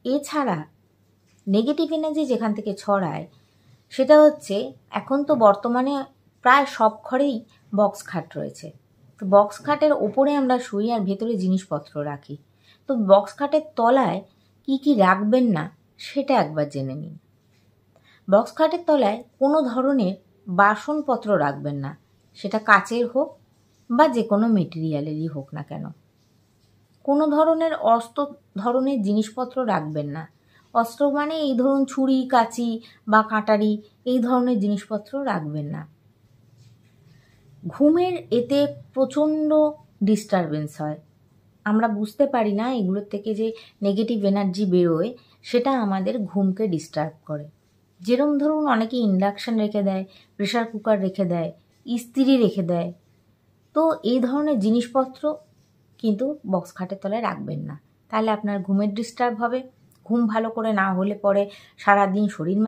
এছাড়া negative energy যেখান থেকে ছড়ায় সেটা হচ্ছে, এখন তো বর্তমানে প্রায় সব ঘরেই বক্স খাট রয়েছে। তো বক্স খাটের ওপরে আমরা শুই আর ভেতরে জিনিসপত্র রাখি। তো বক্স খাটের তলায় কি কি রাখবেন না সেটা একবার জেনে নিন। বক্স খাটের তলায় কোনো ধরনের বাসনপত্র রাখবেন না, সেটা কাচের হোক বা যে কোনো মেটেরিয়ালেরই হোক না কেন। কোনো ধরনের অস্ত্র ধরনের জিনিসপত্র রাখবেন না। অস্ত্র মানে এই ধরুন ছুরি, কাঁচি বা কাটারি, এই ধরনের জিনিসপত্র রাখবেন না। ঘুমের এতে প্রচণ্ড ডিস্টারবেন্স হয়, আমরা বুঝতে পারি না এগুলোর থেকে যে নেগেটিভ এনার্জি বেরোয় সেটা আমাদের ঘুমকে ডিস্টার্ব করে। যেরম ধরুন অনেকে ইন্ডাকশান রেখে দেয়, প্রেশার কুকার রেখে দেয়, ইস্ত্রি রেখে দেয়। তো এই ধরনের জিনিসপত্র কিন্তু বক্স খাটের তলায় রাখবেন না, তাহলে আপনার ঘুমের ডিস্টার্ব হবে। ঘুম ভালো করে না হলে পরে সারাদিন শরীর